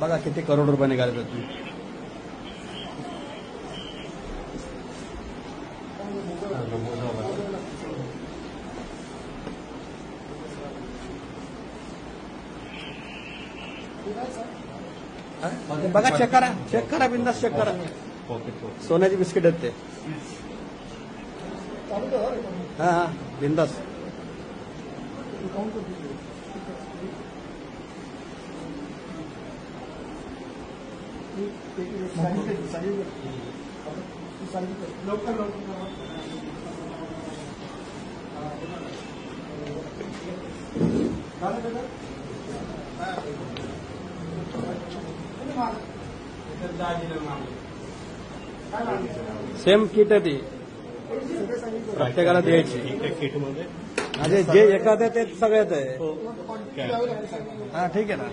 बघा किती करोड रुपये निघाले त्यातून. बघा चेक करा बिंदास चेक करा. सोन्याची बिस्किट आहेत ते. हा हा बिंदास. सेम किट आहे ती, प्रत्येकाला द्यायची. जे एखादं ते सगळ्यात आहे. हा ठीक आहे ना.